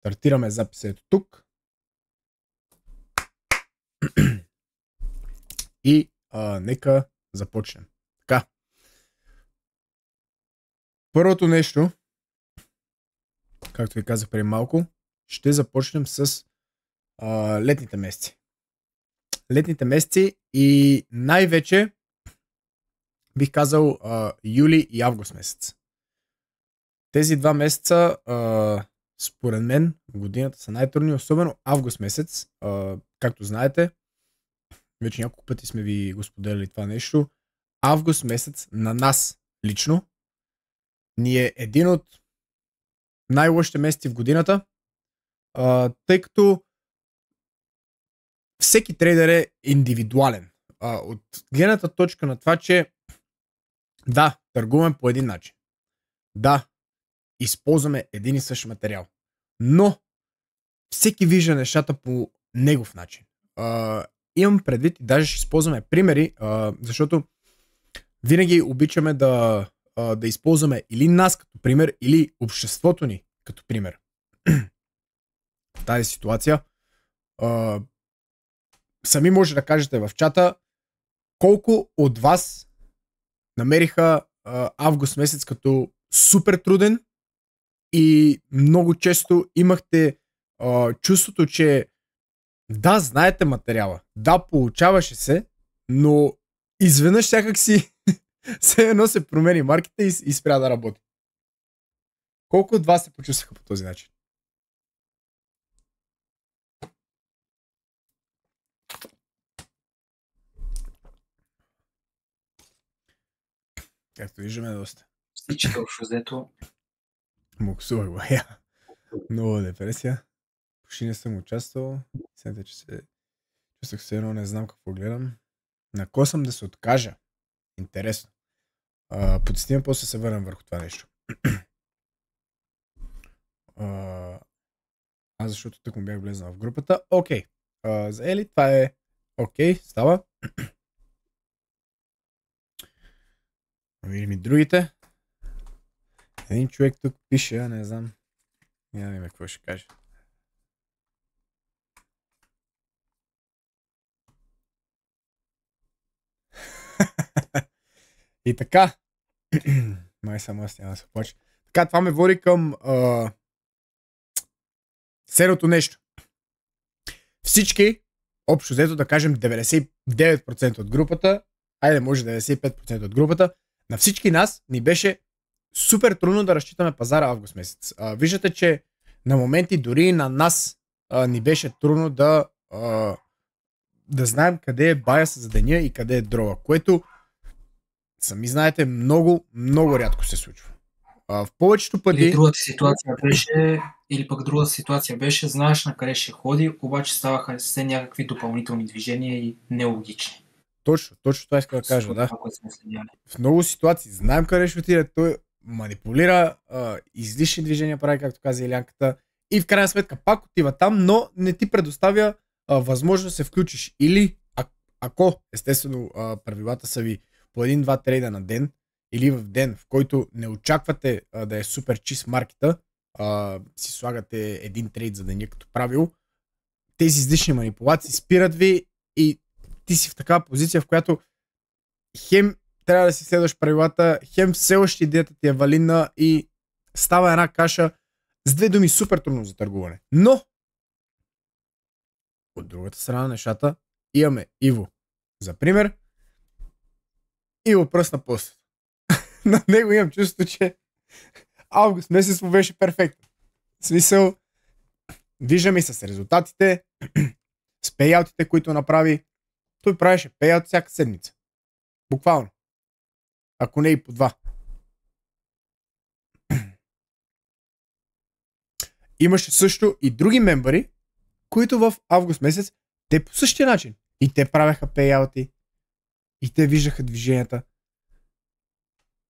Стартираме записето тук. И нека започнем. Така. Първото нещо, както ви казах преди малко, ще започнем с летните месеци. Летните месеци и най-вече бих казал юли и август месец. Тези два месеца според мен в годината са най-трудни, особено август месец. Както знаете, вече няколко пъти сме ви го споделяли това нещо. Август месец на нас лично ни е един от най-лошите месеци в годината, тъй като всеки трейдер е индивидуален. От гледната точка на това, че да, търгуваме по един начин. Да, използваме един и същ материал. Но всеки вижда нещата по негов начин. Имам предвид и даже ще използваме примери, защото винаги обичаме да използваме или нас като пример, или обществото ни като пример. В тази ситуация сами може да кажете в чата колко от вас намериха август месец като супер труден и много често имахте чувството, че да, знаете материала, да, получаваше се, но изведнъж сякак си все едно се промени маркета и спря да работи. Колко от вас се почувстваха по този начин? Както виждаме, доста. Всички общо взето. Муксувах бая. Много депресия. Почти не съм участвал. Смятате, че се чувствах се едно, не знам какво гледам. На кой съм да се откажа? Интересно. Потестим, после се върнем върху това нещо. Аз защото тък му бях влезнал в групата. Окей. За Ели това е окей. Става. Видим и другите. Един човек тук пише, не знам. Няма име какво ще каже. И така. Май само аз няма да се плача. Така, това ме води към следното нещо. Всички, общо взето да кажем 99% от групата, айде може 95% от групата, на всички нас ни беше супер трудно да разчитаме пазара август месец. Виждате, че на моменти дори на нас ни беше трудно да знаем къде е байаса за деня и къде е дрова, което сами знаете много, много рядко се случва. В повечето пъти... Или друга ситуация беше, знаеш на къде ще ходи, обаче ставаха все някакви допълнителни движения и нелогични. Точно това иска да кажа, да. В много ситуации знаем къде ще отиде, той манипулира, излишни движения прави, както каза Илянката, и в крайна сметка пак отива там, но не ти предоставя възможност да се включиш. Или, ако естествено правилата са ви по 1-2 трейда на ден, или в ден, в който не очаквате да е супер чист маркета, си слагате един трейд за деня като правило, тези излишни манипулации спират ви и ти си в такава позиция, в която хем трябва да си следваш правилата, хем все още идеята ти е валидна и става една каша с две думи супер трудно за търгуване. Но от другата страна на нещата имаме Иво. За пример, Иво пръсна пост. На него имам чувство, че август месец му беше перфектно. В смисъл, виждаме и с резултатите, с пейаутите, които направи. Той правеше пейаут всяка седмица. Буквално. Ако не и по 2. Имаше също и други мембъри, които в август месец те по същия начин. И те правяха пейаути. И те виждаха движенията.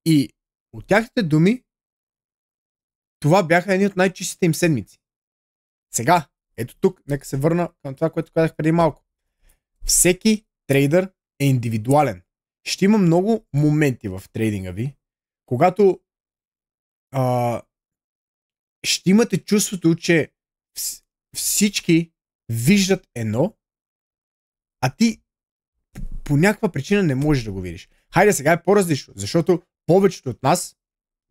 И от тяхните думи това бяха едни от най-чистите им седмици. Сега, ето тук, нека се върна към това, което казах преди малко. Всеки трейдър е индивидуален. Ще има много моменти в трейдинга ви, когато ще имате чувството, че всички виждат едно, а ти по някаква причина не можеш да го видиш. Хайде, сега е по-различно, защото повечето от нас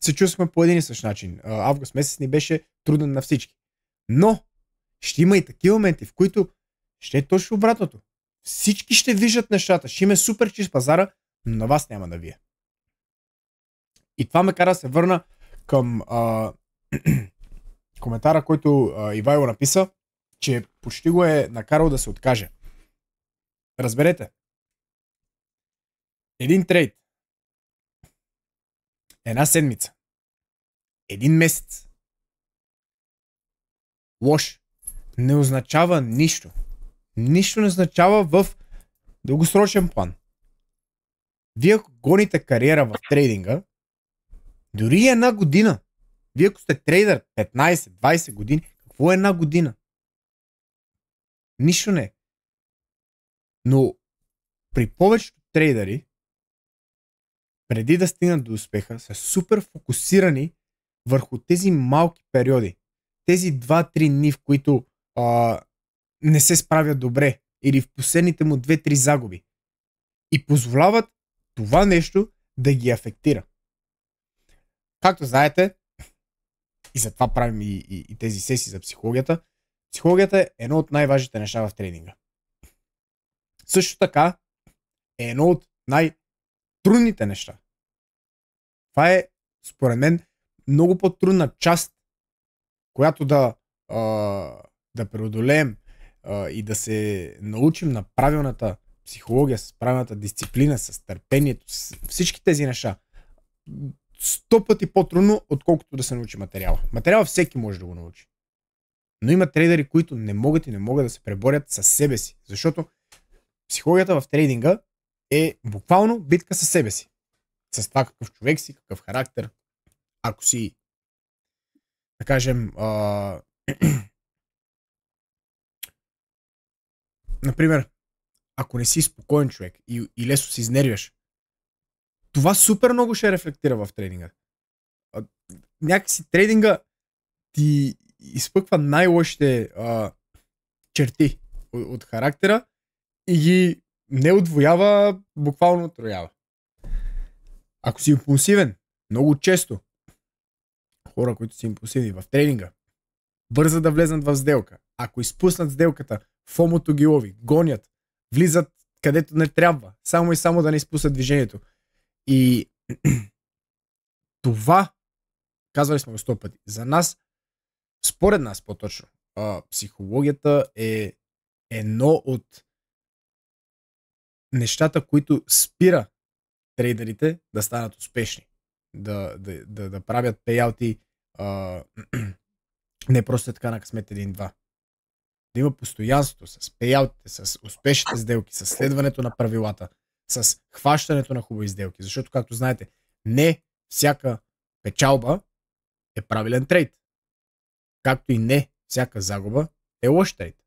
се чувстваме по един и същ начин. Август месец ни беше труден на всички. Но ще има и такива моменти, в които ще е точно обратното. Всички ще виждат нещата, ще има супер чист пазара, но на вас няма да вие. И това ме кара да се върна към коментара, който Ивайло написа, че почти го е накарал да се откаже. Разберете. Един трейд, една седмица, един месец, лош, не означава нищо. Нищо не означава в дългосрочен план. Вие ако гоните кариера в трейдинга, дори една година, вие ако сте трейдър 15-20 години, какво е една година? Нищо не е. Но при повечето трейдъри, преди да стигнат до успеха, са супер фокусирани върху тези малки периоди. Тези 2-3 дни, в които не се справят добре или в последните му 2-3 загуби. И позволяват това нещо да ги афектира. Както знаете, и затова правим и тези сесии за психологията, психологията е едно от най-важните неща в трейдинга. Също така е едно от най-трудните неща. Това е, според мен, много по-трудна част, която да преодолеем и да се научим на правилната психология, с правилната дисциплина, с търпението, с всички тези неща. 100 пъти по-трудно, отколкото да се научи материала. Материала всеки може да го научи. Но има трейдери, които не могат да се преборят със себе си. Защото психологията в трейдинга е буквално битка със себе си. С това какъв човек си, какъв характер. Ако си, да кажем, например, ако не си спокоен човек и лесно се изнервяш, това супер много ще рефлектира в трейдинга. Някакси трейдинга ти изпъква най-лошите черти от характера и ги не отвоява, буквално отроява. Ако си импулсивен, много често хора, които са импулсивни в трейдинга, бързат да влезнат в сделка. Ако изпуснат сделката, фомото ги лови, гонят, влизат където не трябва, само и само да не изпуснат движението. И това, казвали сме го 100 пъти, за нас, според нас по-точно, психологията е едно от нещата, които спира трейдерите да станат успешни. Да правят пейаути не просто така на късмет 1-2. Да има постоянство с пейаутите, с успешните сделки, с следването на правилата, с хващането на хубави сделки. Защото, както знаете, не всяка печалба е правилен трейд. Както и не всяка загуба е лош трейд.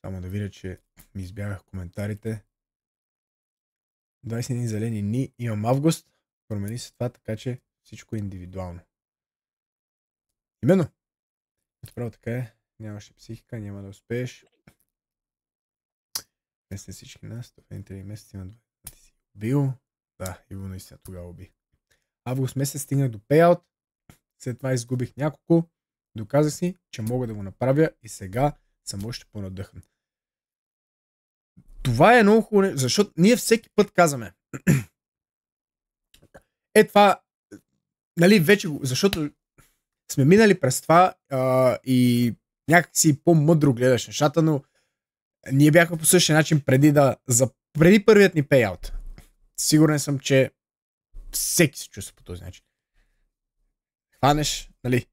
Само да видя, че ми избягах коментарите. 20 дни зелени дни. Имам август. Промени се това, така че всичко е индивидуално. Именно. Отправо така е. Нямаше психика, няма да успееш. Месец всички нас. Това е 3 месеца има да ти си убил. Да, Иво наистина тогава уби. Август месец стигнах до пейаут. След това изгубих няколко. Доказах си, че мога да го направя и сега съм още по-надъхан. Това е много хубаво, защото ние всеки път казваме това, нали, вече го, защото сме минали през това и някакси по-мъдро гледаш нещата, но ние бяхме по същия начин преди първият ни пейаут. Сигурен съм, че всеки се чувства по този начин. Хванеш, нали,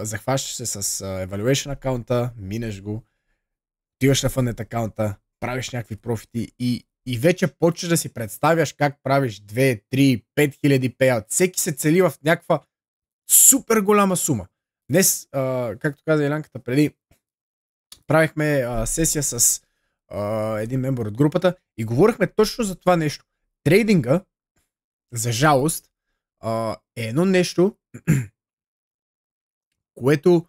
захващаш се с evaluation акаунта, минеш го, отиваш на фъндет акаунта, правиш някакви профити и вече почваш да си представяш как правиш 2, 3, 5 хиляди пейаут. Всеки се цели в някаква супер голяма сума. Днес, както каза Елянката преди, правихме сесия с един мембър от групата и говорихме точно за това нещо. Трейдинга, за жалост, е едно нещо, Което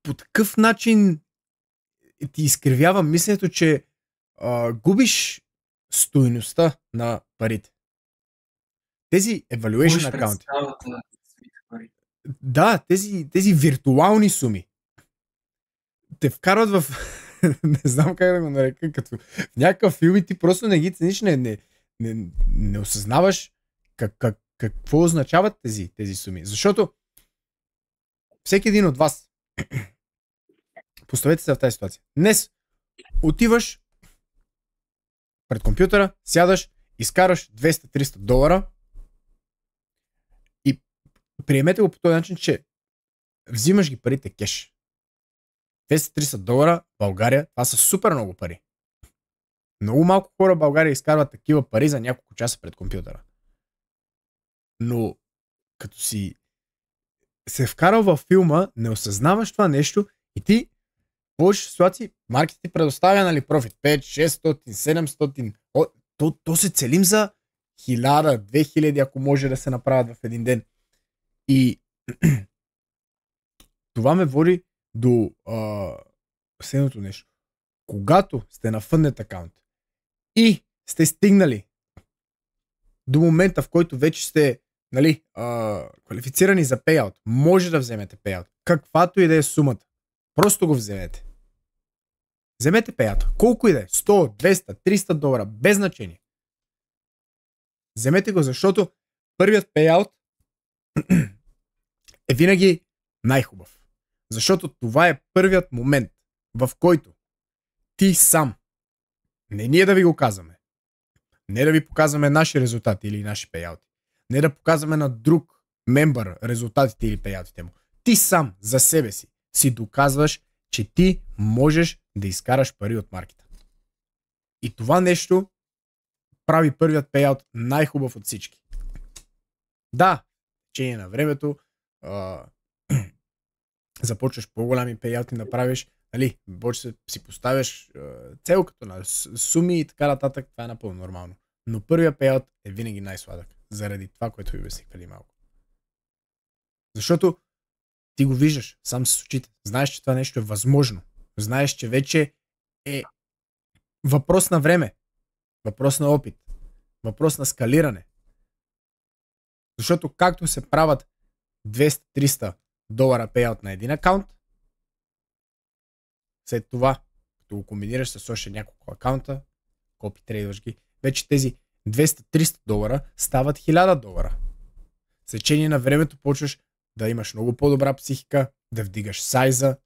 по такъв начин ти изкривява мисленето, че губиш стойността на парите. Тези evaluation акаунти. Да, тези виртуални суми те вкарват в не знам как да го нарека, като в някакъв филм и ти просто не ги цениш, не осъзнаваш какво означават тези суми. Защото всеки един от вас поставете се в тази ситуация. Днес отиваш пред компютъра, сядаш, изкараш $200-300 и приемете го по този начин, че взимаш ги парите кеш. $200-300 в България, това са супер много пари. Много малко хора в България изкарват такива пари за няколко часа пред компютъра. Но като си се вкарал във филма, не осъзнаваш това нещо и ти в повече ситуации маркет ти предоставя, нали, профит 5, 600, 700. То се целим за 1000, 2000, ако може да се направят в един ден. И това ме води до следното нещо. Когато сте на Funded акаунт и сте стигнали до момента, в който вече сте, нали, квалифицирани за пейаут, може да вземете пейаут. Каквато и да е сумата. Просто го вземете. Вземете пейаут. Колко и да е. 100, 200, $300, без значение. Вземете го, защото първият пейаут е винаги най-хубав. Защото това е първият момент, в който ти сам, не ние да ви го казваме, не да ви показваме наши резултати или наши пейаути, не да показваме на друг мембър резултатите или пейаутите му. Ти сам за себе си доказваш, че ти можеш да изкараш пари от маркета. И това нещо прави първият пейаут най-хубав от всички. Да, в течение на времето започваш по-голями пейаути да правиш, нали, почваш да си поставяш цел като на суми и така нататък, това е напълно нормално. Но първият пейаут е винаги най-сладък, заради това, което ви обясних преди малко. Защото ти го виждаш сам с очите, знаеш, че това нещо е възможно, знаеш, че вече е въпрос на време, въпрос на опит, въпрос на скалиране. Защото както се правят $200-300 пейаут на един акаунт, след това, като го комбинираш с още няколко акаунта, копи трейдваш ги, вече тези $200-300 стават $1000. С течение на времето почваш да имаш много по-добра психика, да вдигаш сайза,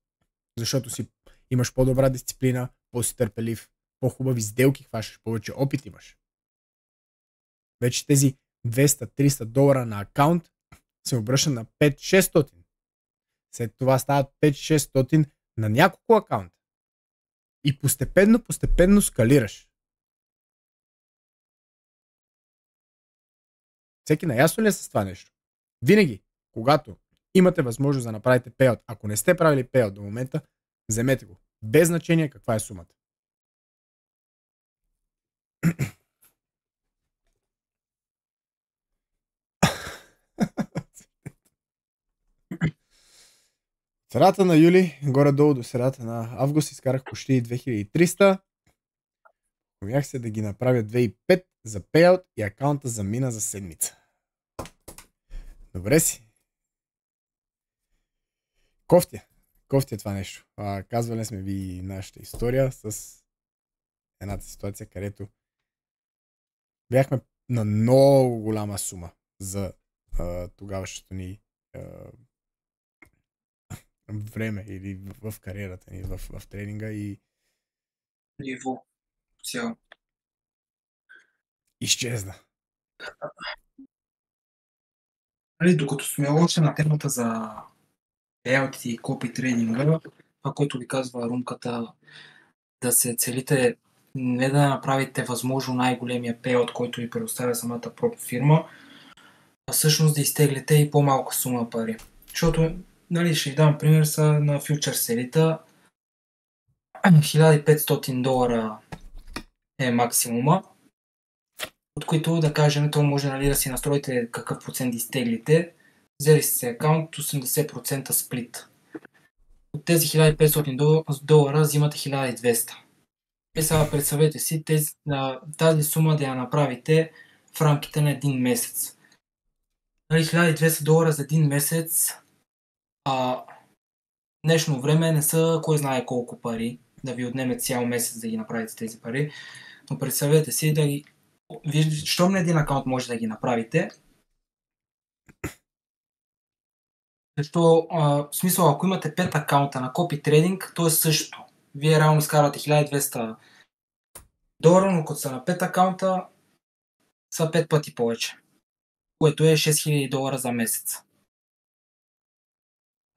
защото си имаш по-добра дисциплина, по-си търпелив, по-хубави сделки хващаш, повече опит имаш. Вече тези $200-300 на акаунт се обръща на 5-600. След това стават 5-600 на няколко акаунта. И постепенно скалираш. Всеки наясно ли е с това нещо? Винаги, когато имате възможност да направите пейаут, ако не сте правили пейаут до момента, вземете го. Без значение каква е сумата. Средата на юли, горе-долу до средата на август, изкарах почти 2300. Умях се да ги направя 2500 за пейаут и акаунта замина за седмица. Добре си. Кофти е това нещо. Казвали сме ви нашата история с едната ситуация, където бяхме на много голяма сума за тогавашното ни време или в кариерата ни, в тренинга и ниво цяло. Изчезна. Докато сме още на темата за пейаутите и копи трейдинга, това, което ви казва румката, да се целите не да направите възможно най-големия пейаут, който ви предоставя самата проп фирма, а всъщност да изтеглите и по-малка сума пари. Защото, нали, ще ви дам пример на фьючерс селита. $1500 е максимума, от които да кажем, то може, нали, да си настроите какъв процент изтеглите Взели си се акаунт 80% сплит. От тези $1500 взимате 1200. И сега представете си тази сума да я направите в рамките на един месец. $1200 за един месец днешно време не са кой знае колко пари, да ви отнеме цял месец да ги направите тези пари, но представете си щом на един акаунт може да ги направите, защото в смисъл, ако имате 5 акаунта на CopyTrading, то е също. Вие реално изкарвате $1200, но като са на 5 акаунта, са 5 пъти повече, което е $6000 за месец.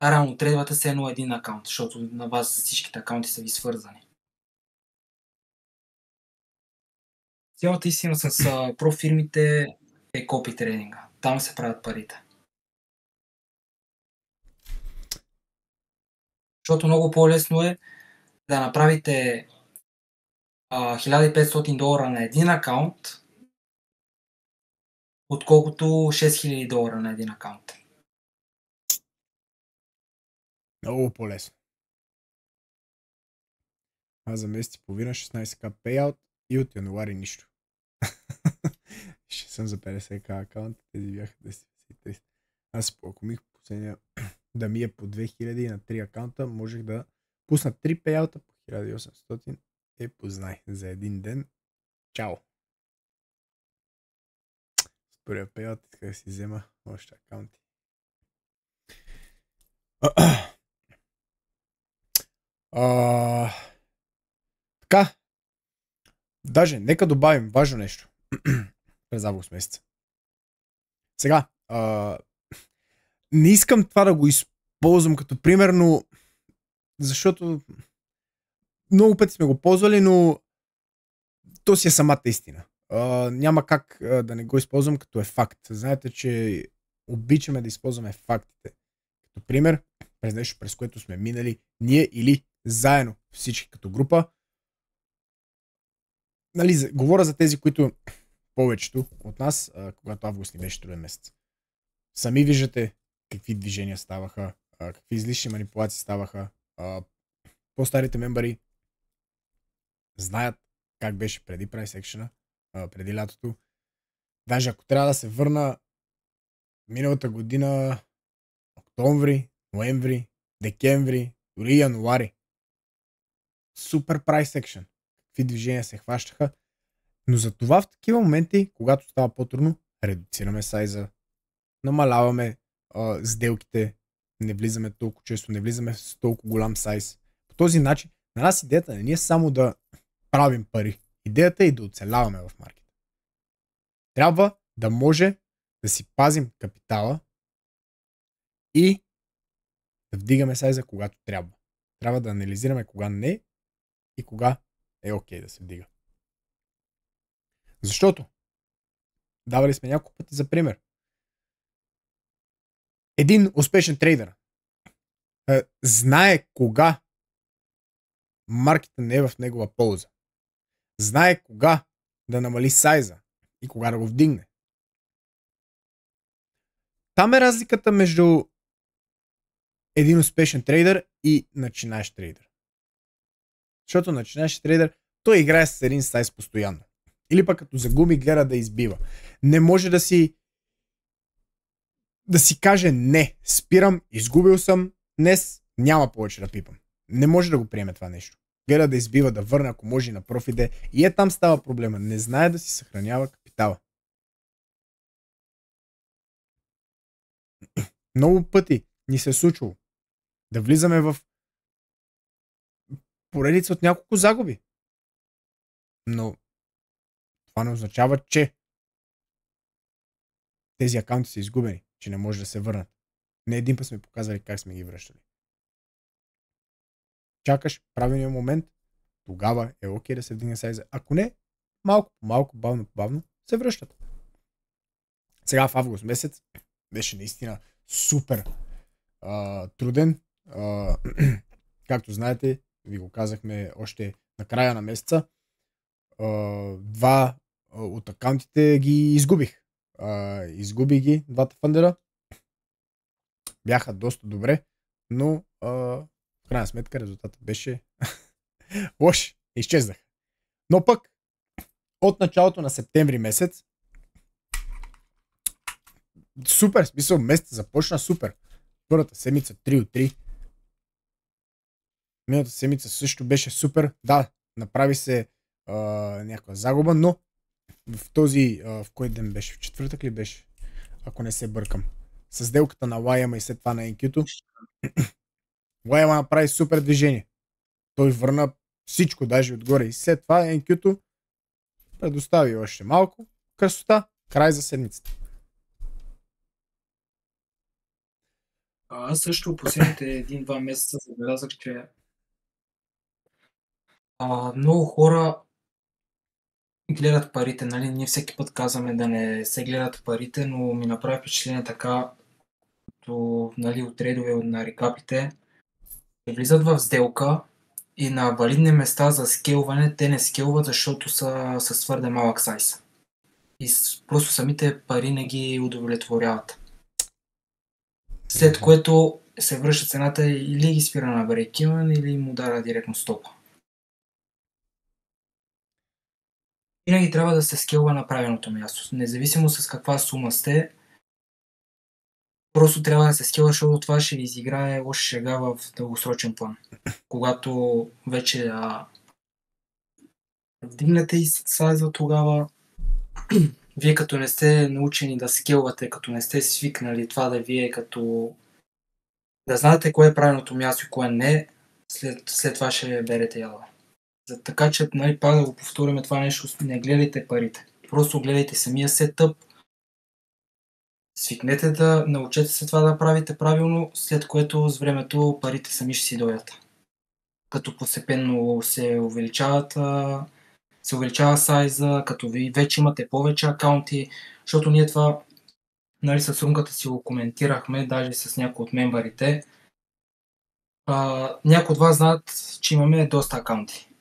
А реално трейдвате се едно един акаунт, защото на вас всичките акаунти са ви свързани. Цялата истина с профирмите е CopyTrading. Там се правят парите. Защото много по-лесно е да направите $1500 на един акаунт, отколкото $6000 на един акаунт. Много по-лесно. Аз за месец и половина 16k payout и от януари нищо. Ще съм за 50k акаунт, тези бяха 10. Аз ако мих последния да ми е по 2000 на 3 акаунта, можех да пусна 3 пейаута по 1800 и познай за един ден. Чао! С първия пейаут исках да си взема още акаунти. Така. Даже, нека добавим важно нещо. През август месеца. Сега, не искам това да го използвам като пример, но защото много пъти сме го ползвали, но то си е самата истина. Няма как да не го използвам като е факт. Знаете, че обичаме да използваме фактите. Като пример, през нещо, през което сме минали ние или заедно всички като група. Нали, говоря за тези, които повечето от нас, когато август ни беше труден месец. Сами виждате какви движения ставаха, какви излишни манипулации ставаха. По-старите мембари знаят как беше преди price action, преди лятото. Даже ако трябва да се върна миналата година, октомври, ноември, декември, дори януари. Супер price action. Какви движения се хващаха. Но за това в такива моменти, когато става по-трудно, редуцираме сайза, намаляваме сделките, не влизаме толкова често, не влизаме с толкова голям сайз. По този начин, на нас идеята не е само да правим пари. Идеята е и да оцеляваме в маркета. Трябва да може да си пазим капитала и да вдигаме сайза, когато трябва. Трябва да анализираме кога не и кога е окей да се вдига. Защото давали сме няколко пъти за пример. Един успешен трейдер знае кога маркета не е в негова полза. Знае кога да намали сайза и кога да го вдигне. Там е разликата между един успешен трейдер и начинаещ трейдер. Защото начинаещ трейдер, той играе с един сайз постоянно. Или пък като загуби, гледа да избива. Не може да си каже не, спирам, изгубил съм, днес няма повече да пипам. Не може да го приеме това нещо. Гледа да избива, да върне, ако може на профиде. И там става проблема. Не знае да си съхранява капитала. Много пъти ни се е случило да влизаме в поредица от няколко загуби. Но това не означава, че тези акаунти са изгубени, че не може да се върнат. Не един път сме показали как сме ги връщали. Чакаш правилния момент, тогава е окей да се вдигне сайза. Ако не, малко по малко, бавно по бавно се връщат. Сега в август месец беше наистина супер труден. Както знаете, ви го казахме още на края на месеца. Два от акаунтите ги изгубих. Изгубих ги, двата фандера. бяха доста добре, но в крайна сметка резултатът беше лош. Изчезнах. Но пък от началото на септември месец супер, смисъл, месец започна супер. Първата седмица 3 от 3. Миналата седмица също беше супер. Да, направи се някаква загуба, но в този, в кой ден беше? В четвъртък ли беше? Ако не се бъркам. С сделката на YM и след това на NQ-то. YM направи супер движение. Той върна всичко, даже отгоре. И след това NQ-то предостави още малко красота. Край за седмицата. Аз също последните 1-2 месеца забелязах, че много хора гледат парите, нали? Ние всеки път казваме да не се гледат парите, но ми направи впечатление така, като, нали, от редове на рекапите, влизат в сделка и на валидни места за скелване те не скелват, защото са с твърде малък сайз. И просто самите пари не ги удовлетворяват. След което се връща цената или ги спира на брейк-ивен, или му дара директно стопа. Винаги трябва да се скелва на правилното място. Независимо с каква сума сте, просто трябва да се скелва, защото това ще изиграе лоша шега в дългосрочен план. Когато вече вдигнете и сайза, тогава вие като не сте научени да скелвате, като не сте свикнали това да вие като да знаете кое е правилното място и кое не, след това ще берете яла. Така че, нали, пак да го повторим това нещо, не гледайте парите. Просто гледайте самия сетъп, свикнете да научете се това да правите правилно, след което с времето парите сами ще си дойдат. Като постепенно се увеличава сайза, като ви вече имате повече акаунти, защото ние това, нали, с румката си го коментирахме, даже с някои от мембарите. Някои от вас знаят, че имаме доста акаунти.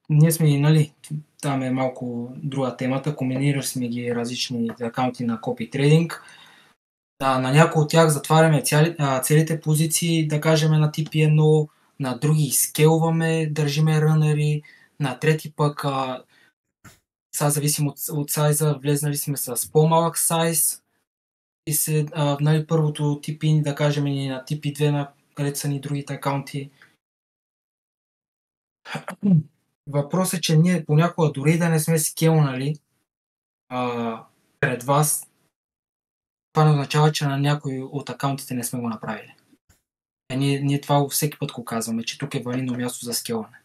Ние сме, нали, там е малко друга темата, комбинирали сме ги различни акаунти на копи трейдинг. На някои от тях затваряме целите позиции, да кажем на TP1, на други изскелваме, държиме рънери, на трети пък сега зависимо от сайза, влезнали сме с по-малък сайз и се, нали, първото TP, да кажем и на TP2, където са ни другите акаунти. Въпросът е, че ние понякога дори да не сме скелнали пред вас, това не означава, че на някой от акаунтите не сме го направили. Ние това всеки път го казваме, че тук е валидно място за скелване.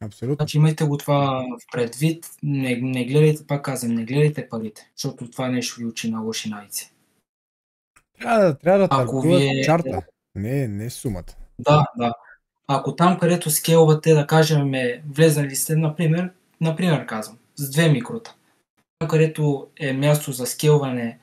Абсолютно. Значи имайте го това в предвид, не гледайте, пак казвам, не гледайте парите, защото това нещо ви учи на лоши навици. Трябва да търгуват чарта, не сумата. Да. Ако там, където скелвате, да кажем, влезнали сте, например казвам, с 2 микрота. Там, където е място за скелване,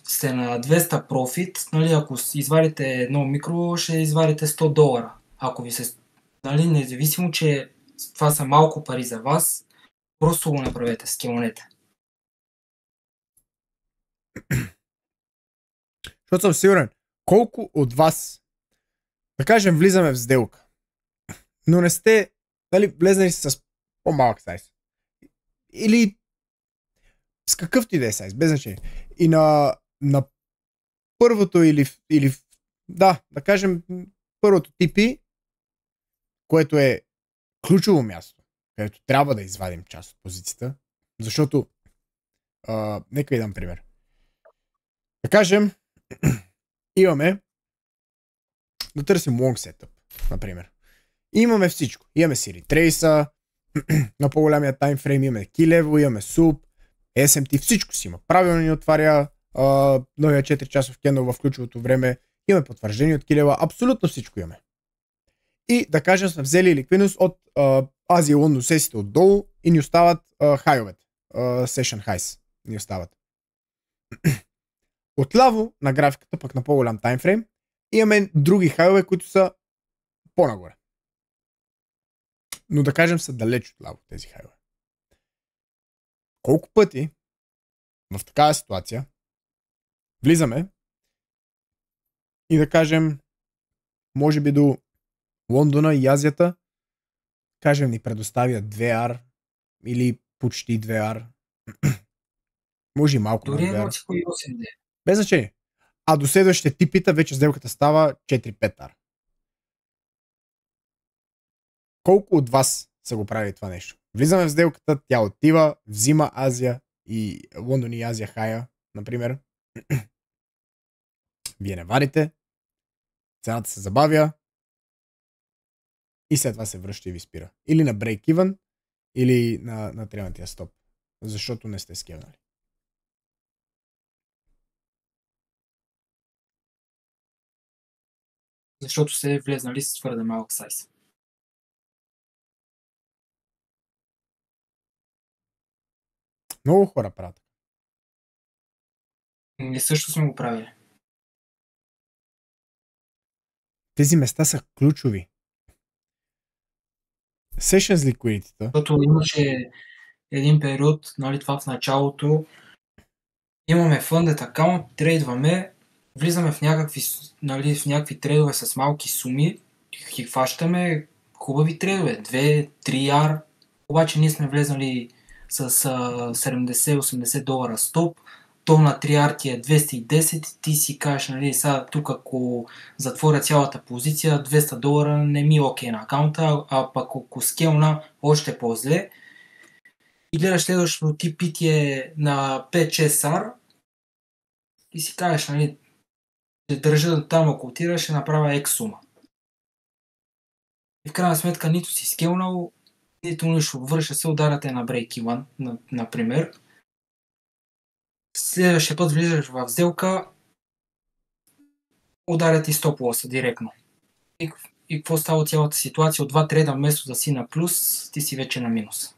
сте на 200 профит, нали, ако извадите едно микро, ще извадите $100. Ако ви се, нали, независимо, че това са малко пари за вас, просто го направете, скелнете. Защото съм сигурен, колко от вас, да кажем, влизаме в сделка, но не сте, нали, влезнали с по-малък сайз. Или с какъвто и да е сайз, без значение. И на първото или да кажем, първото TP, което е ключово място, където трябва да извадим част от позицията, защото нека ви дам пример. Да кажем, имаме да търсим long setup, например. И имаме всичко. Имаме си ретрейса, на по-голямия таймфрейм, имаме key level, имаме sub, SMT, всичко си има. Правилно ни отваря новия 4 часов кендъл в ключовото време, имаме потвърждение от key level, абсолютно всичко имаме. И да кажем, сме взели ликвидност от Азия и Лондон сесите отдолу и ни остават хайовете. Session highs ни остават. Отляво на графиката, пък на по-голям таймфрейм, имаме други хайове, които са по-нагоре. Но да кажем са далеч отляво тези хайове. колко пъти в такава ситуация влизаме и да кажем, може би до Лондона и Азията, кажем ни предоставят 2R или почти 2R. Може и малко над Дори 2R. 1,8D. Без значение. А до следващите типита вече сделката става 4-5R. Колко от вас са го правили това нещо? Влизаме в сделката, тя отива, взима Азия и Лондон и Азия хая, например. Вие не варите, цената се забавя и след това се връща и ви спира. Или на break-even, или на тренатия стоп. Защото не сте скевнали. Защото се е влезнали с твърде малък сайз. Много хора правят. Ние също сме го правили. Тези места са ключови. Sessions liquidity-та. Защото имаше един период, нали, това в началото, имаме funded аккаунт, трейдваме, влизаме в някакви, нали, в някакви трейдове с малки суми, ги хващаме хубави трейдове, 2-3R, обаче ние сме влезнали с 70-80 долара стоп, то на 3R ти е 210, ти си кажеш, нали, сега тук ако затворя цялата позиция, 200 долара не ми е окей на акаунта, а пък ако скелна още по-зле, и гледаш следващото ти пити е на 5-6R и си кажеш, нали, ще държа да там, ако отира, ще направя X сума. И в крайна сметка нито си скелнал, нито нищо. Върша се, ударате на break-even, например. Следващия път влизаш в сделка, ударят и стоп лоса директно. И какво става от цялата ситуация? От 2 трейда вместо да си на плюс, ти си вече на минус.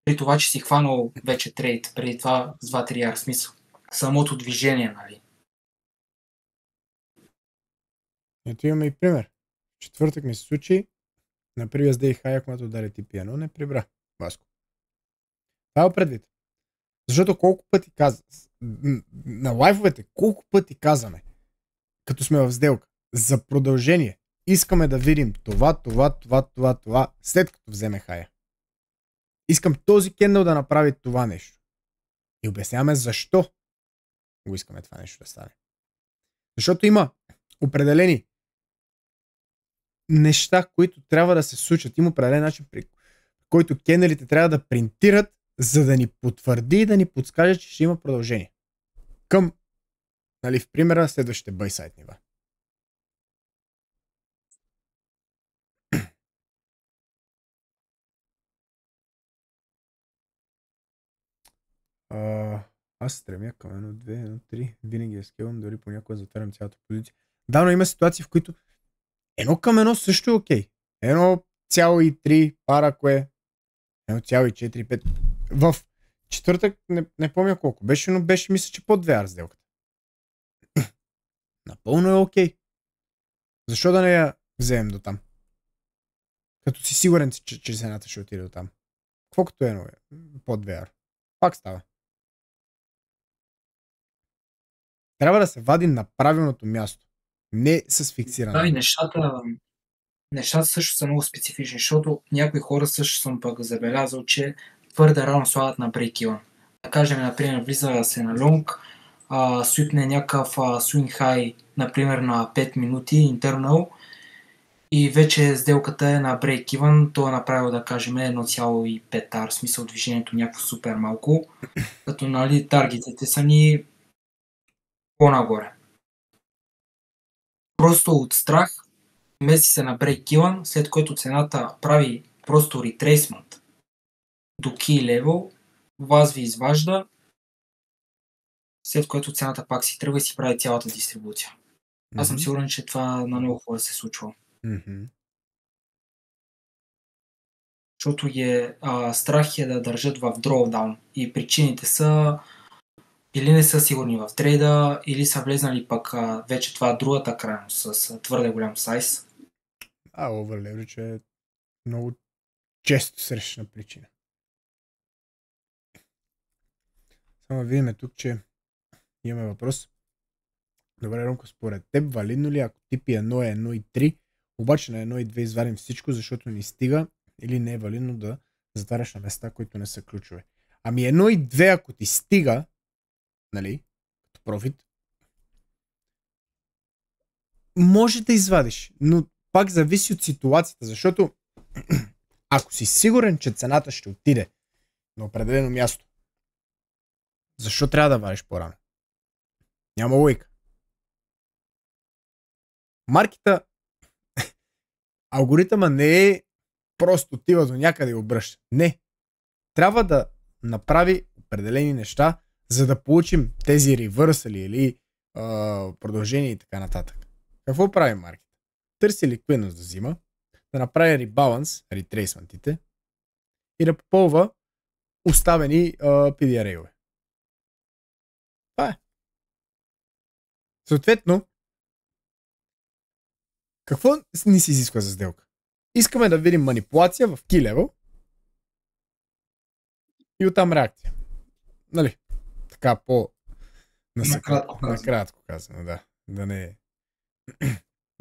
При това, че си хванал вече трейд, преди това с 2-3 смисъл. Самото движение, нали? Ето имаме и пример. Четвъртък ми се случи, на previous day high, когато удари ти пиано, не прибра Васко. Това предвид. Защото колко пъти казваме, на лайфовете, колко пъти казваме, като сме в сделка, за продължение, искаме да видим това, след като вземе хая. Искам този кендъл да направи това нещо. И обясняваме защо го искаме това нещо да стане. Защото има определени неща, които трябва да се случат. Има определен начин, при който кендълите трябва да принтират, за да ни потвърди и да ни подскаже, че ще има продължение. Към, нали, в примера, следващите байсайд нива. Аз стремя към 1, 2, 1, 3. Винаги я скелвам, дори понякога затварям цялата позиция. Да, но има ситуации, в които 1:1 също е окей. 1,3 пара, кое 1,4, 5. В четвъртък не помня колко беше, но беше, мисля, че под 2 сделката. Напълно е окей. Защо да не я вземем до там? Като си сигурен, че цената ще отиде до там. Какво като е под 2R? Пак става. Трябва да се вади на правилното място. Не с фиксиране. Да, и нещата също са много специфични, защото някои хора също съм пък забелязал, че твърде рано слагат на break-even. Да кажем, например, влиза се на лонг, свипне някакъв swing high, например на 5 минути интернал и вече сделката е на break-even, то е направил, да кажем, 1,5R, в смисъл движението някакво супер малко, като, нали, таргетите са ни по-нагоре. Просто от страх меси се на break-even, след което цената прави просто retracement до key level, вас ви изважда, след което цената пак си тръгва и си прави цялата дистрибуция. Аз съм сигурен, че това на много хора се случва. Защото страх е да държат в drawdown и причините са или не са сигурни в трейда, или са влезнали пък вече това другата крайност с твърде голям сайз. Overleverage е много често срещана причина. Само видим тук, че имаме въпрос. Добре, Ромко, според теб валидно ли, ако типи 1 е 1 и 3, обаче на 1 и 2 извадим всичко, защото ни стига, или не е валидно да затваряш на места, които не са ключове? Ами 1 и 2, ако ти стига, нали, като профит, може да извадиш, но пак зависи от ситуацията, защото ако си сигурен, че цената ще отиде на определено място, защо трябва да вадиш по-рано? Няма логика. Маркета, алгоритъма не е просто отива до някъде и обръща. Не. Трябва да направи определени неща, за да получим тези ревърсали или продължения и така нататък. Какво прави маркета? Търси ликвидност да взима, да направи ребаланс, ретрейсментите и да попълва оставени PDRA-ове. Това е. Съответно, какво ни се изисква за сделка? Искаме да видим манипулация в key level и оттам реакция. Нали? Така накратко казано, да. Да не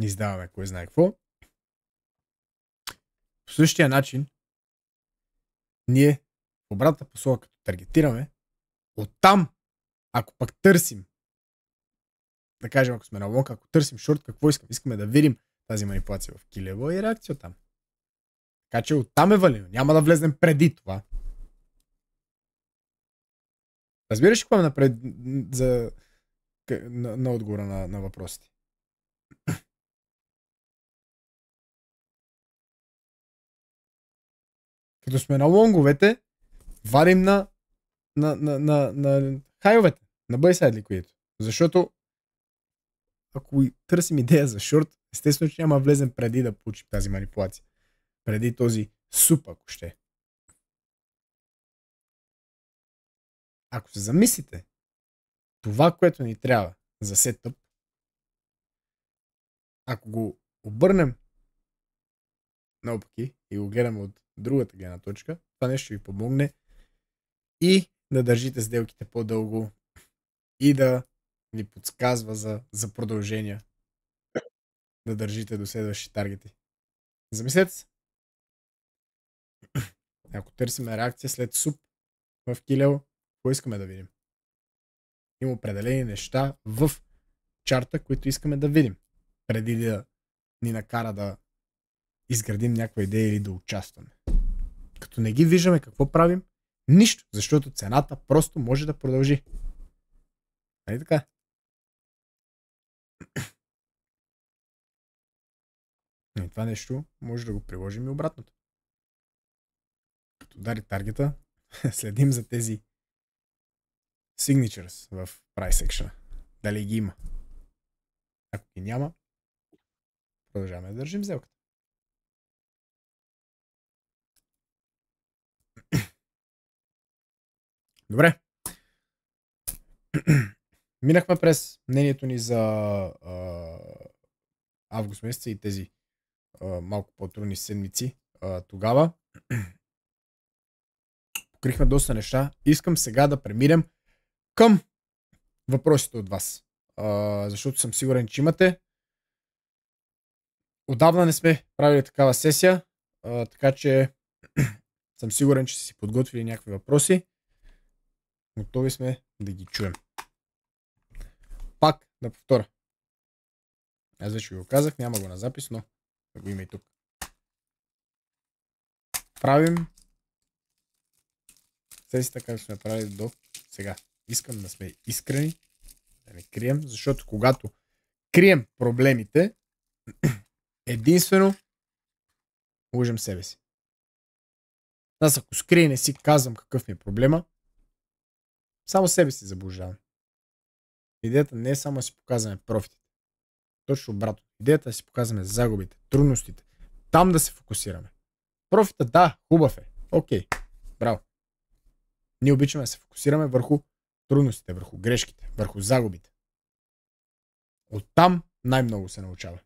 издаваме кой знае какво. По същия начин ние в обратната посока, като таргетираме, оттам, ако пък търсим, да кажем, ако сме на лонг, ако търсим шорт, какво искаме? Искаме да видим тази манипулация в key level и реакция оттам. Така че оттам е валидно. Няма да влезнем преди това. Разбираш ли какво е напред на отговора на въпросите? Като сме на лонговете, вадим на хайовете, на бъйсайд ликвидито. Защото ако търсим идея за шорт, естествено, че няма да влезем преди да получим тази манипулация. Преди този суп, ако ще. Ако се замислите, това, което ни трябва за сетъп, ако го обърнем наопаки и го гледаме от другата гледна точка, това нещо ще ви помогне и да държите сделките по-дълго и да ви подсказва за продължения. Да държите до следващи таргети. Замислете се. Ако търсиме реакция след суп в килево, какво искаме да видим? Има определени неща в чарта, които искаме да видим, преди да ни накара да изградим някаква идея или да участваме. Като не ги виждаме, какво правим? Нищо, защото цената просто може да продължи. Нали така? И това нещо може да го приложим и обратното. Като удари таргета, следим за тези signatures в price section. Дали ги има. Ако ги няма, продължаваме да държим сделката. Добре. Минахме през мнението ни за август месеца и тези малко по-трудни седмици тогава. Покрихме доста неща. Искам сега да преминем към въпросите от вас. Защото съм сигурен, че имате. Отдавна не сме правили такава сесия, така че съм сигурен, че си подготвили някакви въпроси. Готови сме да ги чуем. Пак да повторя. Аз вече ви го казах, няма го на запис, но да го има и тук. Правим сесията, както сме правили до сега. Искам да сме искрени, да не крием, защото когато крием проблемите, единствено лъжем себе си. Аз ако скрия и не си казвам какъв ми е проблема, само себе си заблуждавам. Идеята не е само да си показваме профитите. Точно обратно. Идеята е да си показваме загубите, трудностите. Там да се фокусираме. Профита, да, хубав е. Окей, браво. Ние обичаме да се фокусираме върху трудностите, върху грешките, върху загубите. Оттам най-много се научава.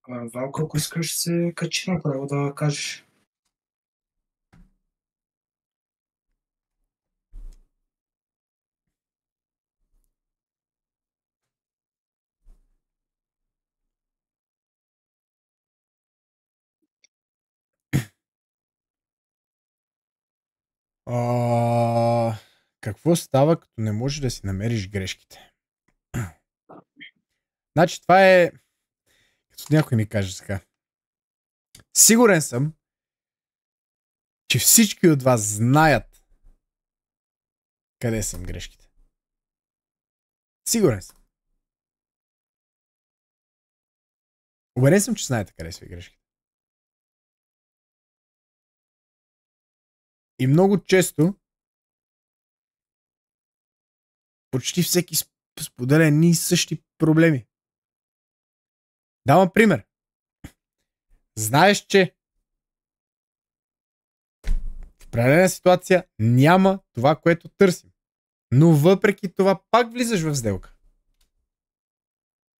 Валко, ако искаш се качи направо да кажеш. Какво става, като не можеш да си намериш грешките? Значи това е... Като някой ми каже така. Сигурен съм, че всички от вас знаят къде са грешките. Сигурен съм. Убеден съм, че знаете къде са грешките. И много често почти всеки споделя едни и същи проблеми. Давам пример. Знаеш, че в определена ситуация няма това, което търсим. Но въпреки това пак влизаш в сделка.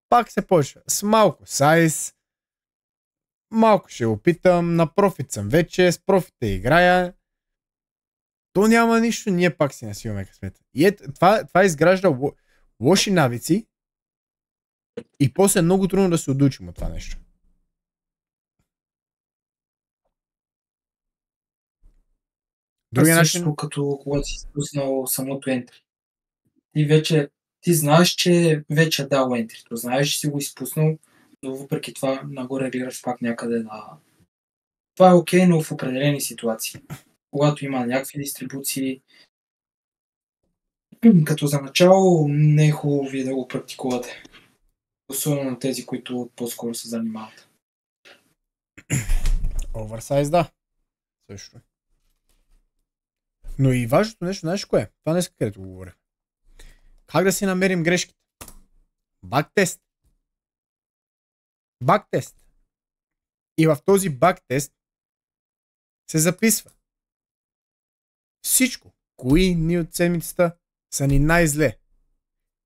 Пак се почва с малко сайз. Малко ще опитам, на профит съм вече, с профита играя. То няма нищо, ние пак си насиваме късмета. И това изгражда лоши навици и после е много трудно да се отучим от това нещо. Другия начин... Като когато си спуснал самото entry. Ти знаеш, че вече е дал entry. Знаеш, че си го изпуснал, но въпреки това нагоре гледаш пак някъде на... Това е окей, но в определени ситуации. Когато има някакви дистрибуции, като за начало не е хубаво ви да го практикувате. Особено на тези, които по-скоро се занимават. Оверсайз, да. Също. Но и важното нещо, знаеш кое е? Това днес където го говоря. Как да си намерим грешките? Бактест. Бактест. И в този бактест се записва всичко. Кои дни от седмицата са ни най-зле?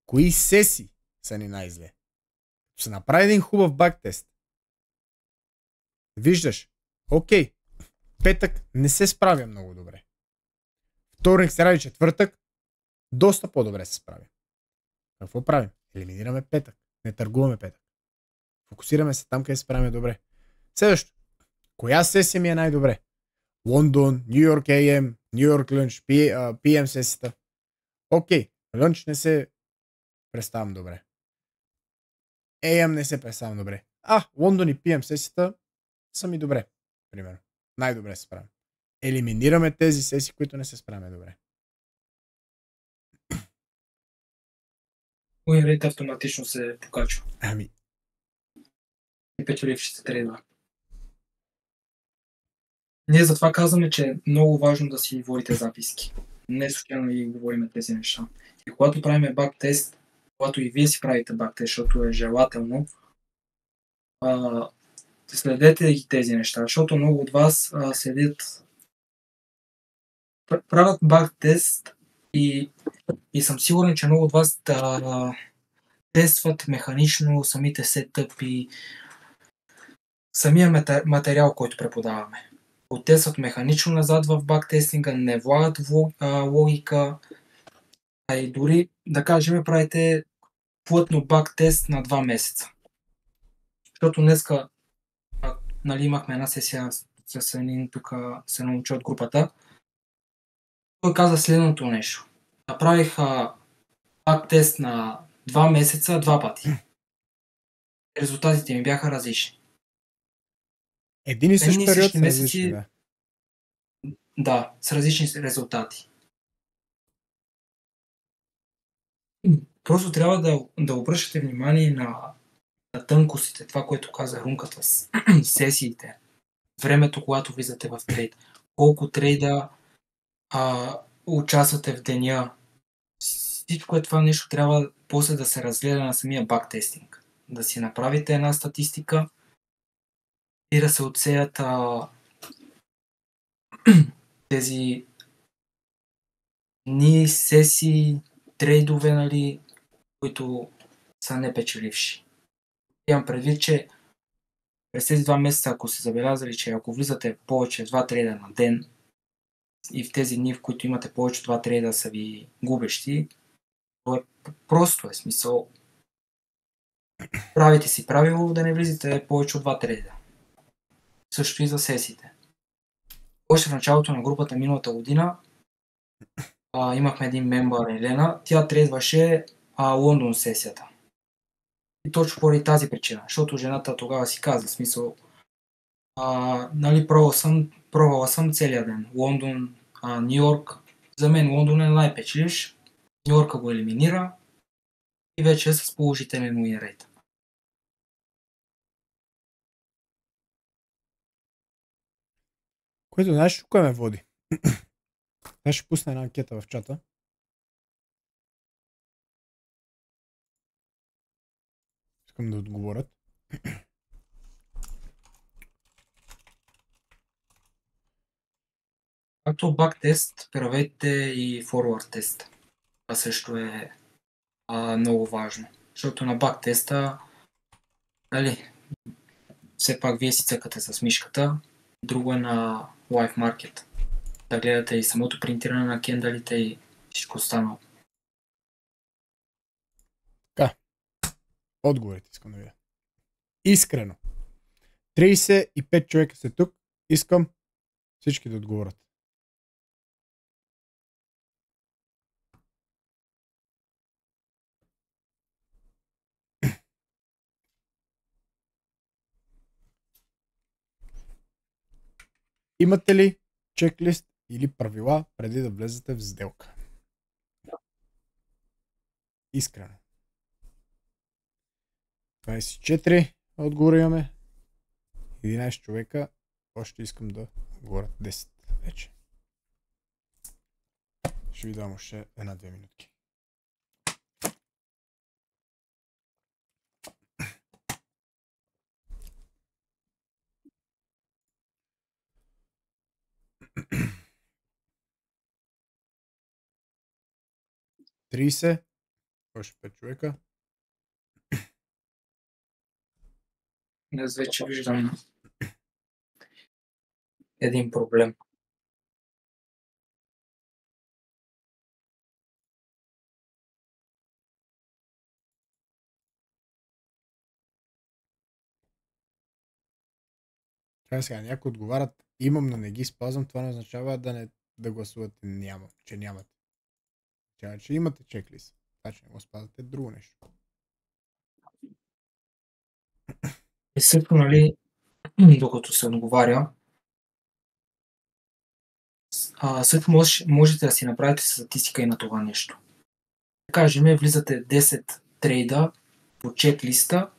Кои сесии са ни най-зле? Се направи един хубав бактест. Виждаш, окей, петък не се справя много добре. Вторник, сряда и четвъртък доста по-добре се справя. Какво правим? Елиминираме петък. Не търгуваме петък. Фокусираме се там, къде се справяме добре. Следващо. Коя сесия ми е най-добре? Лондон, Нью Йорк AM, Нью Йорк Лънч, PM сесията. Окей, Лънч не се представям добре. AM не се представям добре. Лондон и PM сесията са ми добре. Примерно. Най-добре се справям. Елиминираме тези сесии, които не се справяме добре. Win rate автоматично се покачва. Ами. И печелившите трейдва. Ние затова казваме, че е много важно да си водите записки. Не случайно и говорим тези неща. И когато правим бактест, когато и вие си правите бактест, защото е желателно, следете и тези неща, защото много от вас следят, правят бактест и съм сигурен, че много от вас тестват механично самите сетъпи, самия материал, който преподаваме. Оттестват механично назад в бактестинга, не влагат логика, и дори, да кажем, правите плътно бактест на 2 месеца. Защото днеска имахме една сесия с един тук се научи от групата. Той каза следното нещо. Направих бактест на 2 месеца 2 пъти. Резултатите ми бяха различни. Един и същ период са различни, да. Да, с различни резултати. Просто трябва да обръщате внимание на тънкостите, това, което каза Румката с сесиите, времето, когато влизате в трейд, колко трейда участвате в деня. Всичко това нещо трябва после да се разгледа на самия бактестинг. Да си направите една статистика и да се отсеят тези дни, сесии, трейдове, които са непечеливши. Имам предвид, че През тези 2 месеца, ако сте забелязали, че ако влизате повече 2 трейда на ден и в тези дни, в които имате повече от 2 трейда са ви губещи, то е просто е смисъл. Правите си правило да не влизате повече от 2 трейда. Също и за сесиите. Още в началото на групата миналата година имахме един мембър, Елена, тя трейдваше Лондон сесията. И точно поради тази причина, защото жената тогава си каза, смисъл, нали, пробвала съм целия ден. Лондон, Нью Йорк. За мен Лондон е най-печеливш. Нью Йорка го елиминира и вече е с положителен win rate. Което знаеш, кое ме води? Аз ще пусна една анкета в чата. Искам да отговорят. Както бактест, правете и форвард тест. Това също е много важно. Защото на бактеста, нали, все пак вие си цъкате с мишката. Друго е на Live Market. Да гледате и самото принтиране на кендалите и всичко останало. Така. Отговорите искам да видя. Искрено. 35 човека са тук. Искам всички да отговорят. Имате ли чеклист или правила преди да влезете в сделка? Искрено. 24 отговора имаме. 11 човека. Още искам да говорят 10 вече. Ще ви дам още 1-2 минутки. Тридесет. Още 5 човека. Аз вече виждам един проблем. Сега някои отговарят, имам, но не ги спазвам, това не означава да гласувате няма, че нямате. Че имате чеклист. Това, че не го спазвате, друго нещо. И също, нали, докато се отговаря, също можете да си направите статистика и на това нещо. Да кажем, влизате 10 трейда по чеклиста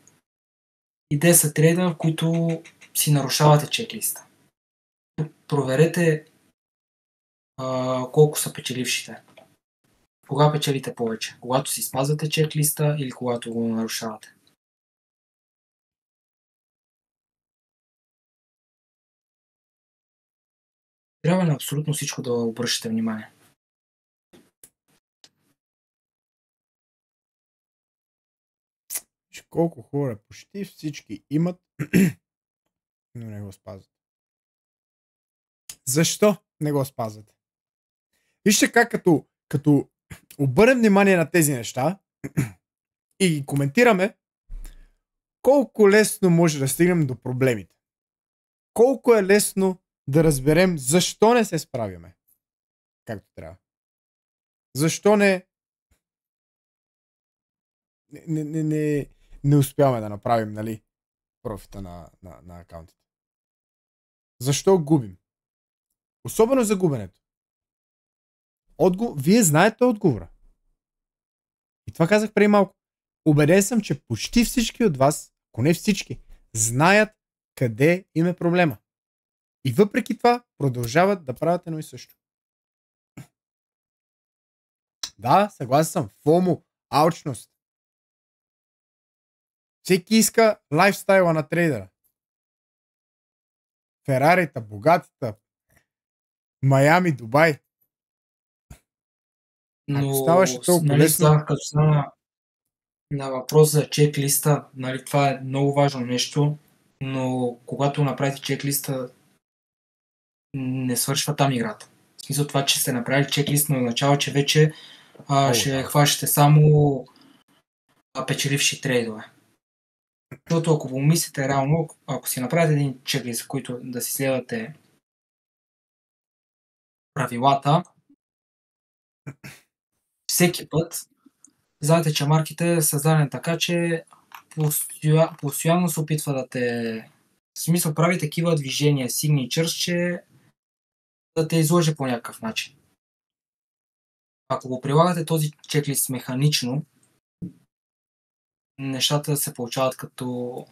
и 10 трейда, в които си нарушавате чеклиста. Проверете колко са печелившите. Кога печелите повече? Когато си спазвате чеклиста или когато го нарушавате? Трябва на абсолютно всичко да обръщате внимание. Колко хора, почти всички имат, но не го спазват. Защо не го спазвате? Вижте как като обърнем внимание на тези неща и ги коментираме, колко лесно може да стигнем до проблемите. Колко е лесно да разберем защо не се справяме както трябва. Защо не успяваме да направим, нали, профита на акаунтите. Защо губим? Особено за губенето. Вие знаете отговора. И това казах преди малко. Убеден съм, че почти всички от вас, ако не всички, знаят къде им е проблема. И въпреки това продължават да правят едно и също. Да, съгласен съм. FOMO, алчност. Всеки иска лайфстайла на трейдера. Ферарита, богатите, Майами, Дубай. Но ставаше толкова нали, лесно... като стана на въпрос за чеклиста, нали, това е много важно нещо, но когато направите чеклиста, не свършва там играта. В смисъл това, че сте направили чеклист, не означава, че вече ще хващате само печеливши трейдове. Защото ако помислите реално, ако си направите един чеклист, в който да си следвате правилата, всеки път, знаете, че марките е създаден така, че постоянно се опитва да те... В смисъл прави такива движения, signatures, че да те излъже по някакъв начин. Ако го прилагате този чеклист механично, нещата се получават като...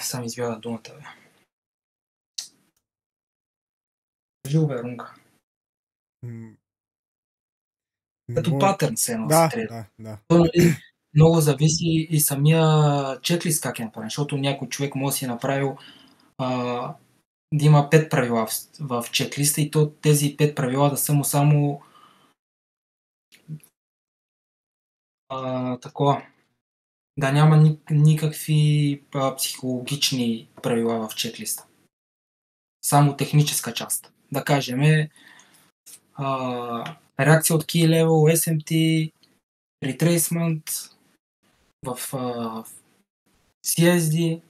Сам избягах думата, бе. Кажи, бе, Рунка. Като патърн се носи. Да. Много зависи и самия чеклист как е направен, защото някой човек може да си е направил да има 5 правила в чеклиста и то тези 5 правила да са му само такова. Да няма никакви психологични правила в чеклиста. Само техническа част. Да кажем реакция от key level, SMT, retracement в CSD,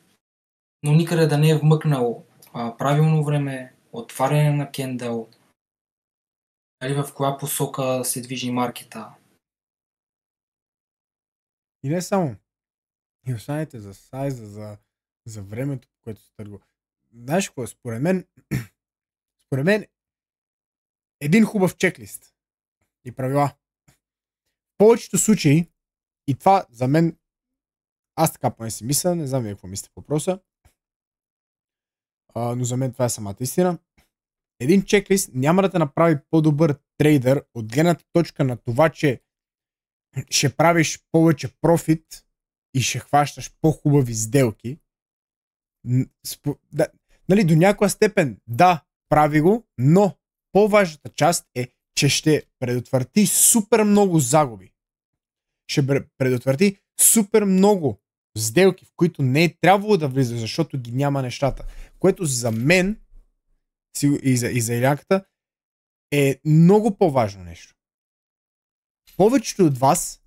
но никъде да не е вмъкнал правилно време, отваряне на кендъл, или в коя посока се движи маркета. И не само. И останете за сайза, за времето, по което се търгува. Знаеш какво? Според мен един хубав чеклист и правила. В повечето случаи, и това за мен, аз така поне си мисля, не знам вие какво мислите по въпроса, но за мен това е самата истина. Един чеклист няма да те направи по-добър трейдър от гледната точка на това, че ще правиш повече профит и ще хващаш по-хубави сделки. Нали, до някаква степен да, прави го, но по-важната част е, че ще предотврати супер много загуби. Ще предотврати супер много сделки, в които не е трябвало да влиза, защото ги няма нещата. Което за мен и за Илянката е много по-важно нещо. Повечето от вас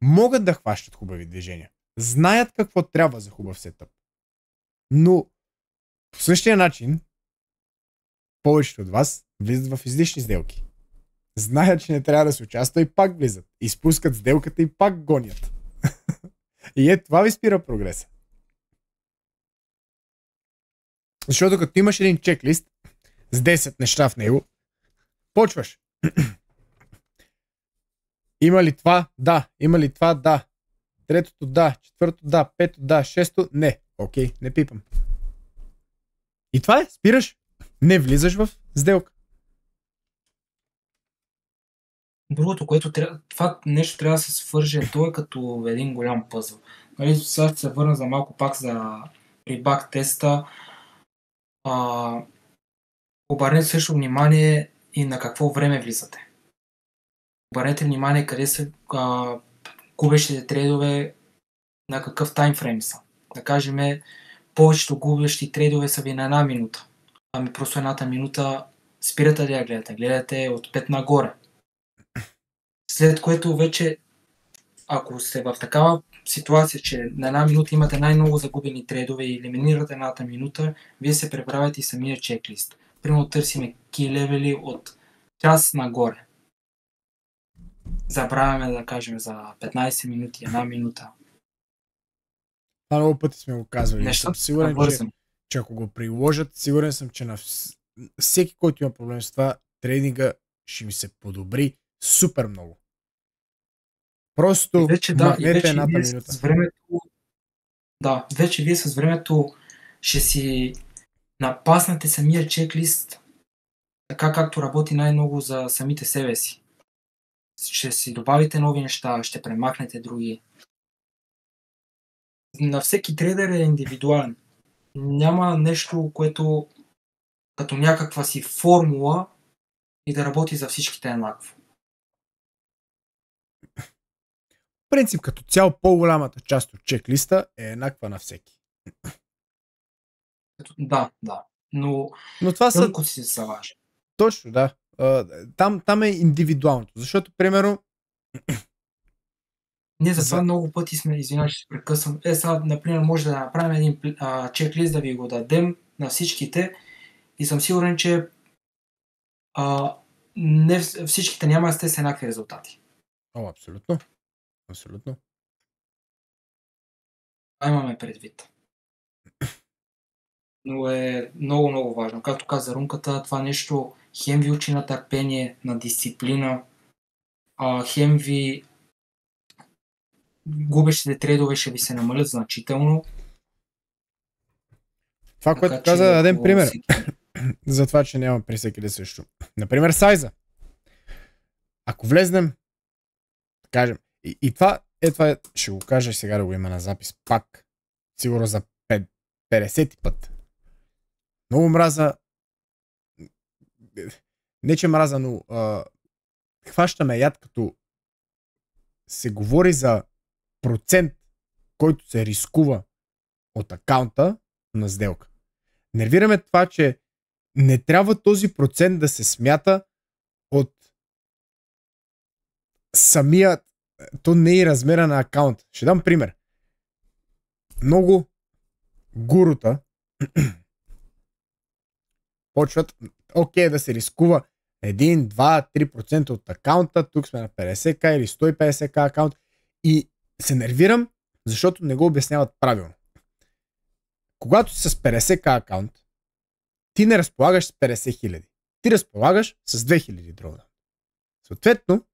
могат да хващат хубави движения. Знаят какво трябва за хубав сетъп. Но по същия начин повечето от вас влизат в излишни сделки. Знаят, че не трябва да се участва и пак влизат. Изпускат сделката и пак гонят. И това ви спира прогреса. Защото като имаш един чеклист с 10 неща в него, почваш. Има ли това? Да. Има ли това? Да. Третото да. Четвъртото да. Пето да. Шесто не. Окей, не пипам. И това е. Спираш. Не влизаш в сделка. Другото, което това нещо трябва да се свърже, то е като един голям пъзъл. Нали, сега ще се върна за малко пак при бак теста. Обърнете също внимание и на какво време влизате. Обърнете внимание къде са губещите трейдове, на какъв таймфрейм са. Да кажем, повечето губещи трейдове са ви на 1 минута. Ами просто едната минута спирате да я гледате. Гледате от 5 нагоре. След което вече, ако сте в такава ситуация, че на 1 минута имате най-много загубени трейдове и елиминирате едната минута, вие се преправяте и самия чеклист. Примерно търсиме key левели от час нагоре. Забравяме да кажем за 15 минути, 1 минута. Много пъти сме го казвали. Нещата сигурен, че ако го приложат, сигурен съм, че на всеки, който има проблем с това, трейдинга ще ми се подобри супер много. Просто махнете едната минута. Вече вие с времето ще си напаснете самия чеклист така както работи най-много за самите себе си. Ще си добавите нови неща, ще премахнете други. На всеки трейдер е индивидуален. Няма нещо, което като някаква си формула и да работи за всичките еднакво. принцип, като цяло по-голямата част от чеклиста е еднаква на всеки. Да. Но това са... тънко си се важи. Точно, да. Там е индивидуалното. Защото, примерно... Ние за това много пъти сме, извинявай, ще се прекъсвам. Сега, например, може да направим един чеклист, да ви го дадем на всичките и съм сигурен, че не всичките няма да сте с еднакви резултати. Абсолютно. Абсолютно. Това имаме предвид. Но е много, много важно. Както каза Румката, това нещо хем ви учи на търпение, на дисциплина, хем ви губещите трейдове ще ви се намалят значително. Това, което каза, да дадем пример. За това, че няма при всеки да също. Например, сайза. Ако влезнем, кажем, и това ще го кажа сега да го има на запис пак, сигурно за 50 път. Много мраза, не че мраза, но хващаме яд, като се говори за процент, който се рискува от акаунта на сделка. Нервираме това, че не трябва този процент да се смята от самият, то не е размера на акаунт. Ще дам пример. Много гурута почват, да се рискува 1, 2, 3% от акаунта, тук сме на 50к или 150к акаунт и се нервирам, защото не го обясняват правилно. Когато си с 50к акаунт, ти не разполагаш с 50 000. Ти разполагаш с 2000 дрода. Съответно,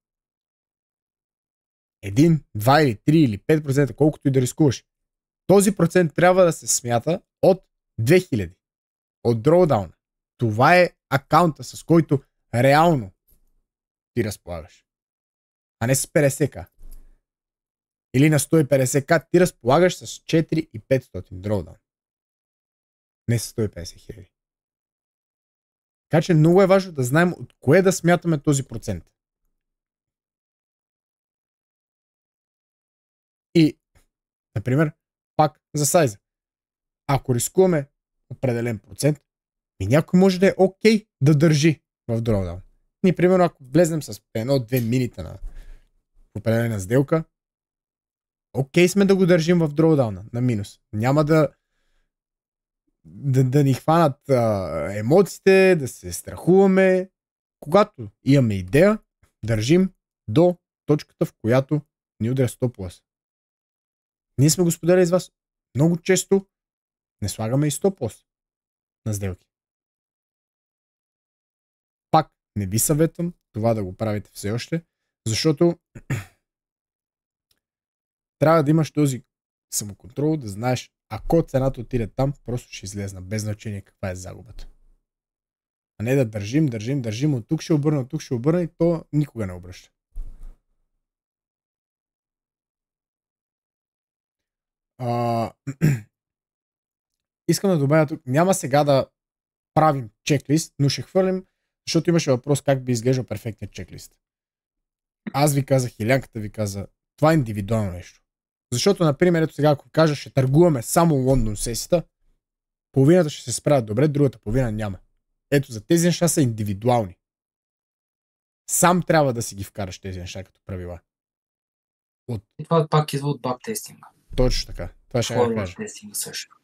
1, 2 или 3 или 5%, колкото и да рискуваш, този процент трябва да се смята от 2000. От drawdown. Това е акаунта, с който реално ти разполагаш. А не с 50к. Или на 150к ти разполагаш с 4500 drawdown. Не с 150 хиляди. Така че много е важно да знаем от кое да смятаме този процент. И, например, пак за сайза. Ако рискуваме определен процент, и някой може да е окей да държи в drawdown. Ние, примерно, ако влезнем с 1-2 минита на определена сделка, окей сме да го държим в drawdown на минус. Няма да ни хванат емоциите, да се страхуваме. Когато имаме идея, държим до точката, в която ни удря стоп-лос. Ние сме го споделяли с вас. Много често не слагаме и стоп-лос на сделки. Пак не ви съветвам това да го правите все още, защото трябва да имаш този самоконтрол, да знаеш, ако цената отиде там, просто ще излезна, без значение каква е загубата. А не да държим, от тук ще обърна и то никога не обръща. Искам да добавя тук, няма сега да правим чеклист, но ще хвърлим, защото имаше въпрос как би изглеждал перфектният чеклист. Аз ви казах, Илянката ви каза, това е индивидуално нещо. Защото, например, ето сега, ако кажа, ще търгуваме само Лондон сесията, половината ще се справят добре, другата половина няма. Ето, за тези неща са индивидуални. Сам трябва да си ги вкараш тези неща като правила. И това пак идва от бактестинга. Точно така. Това ще я кажа. Тестинга също.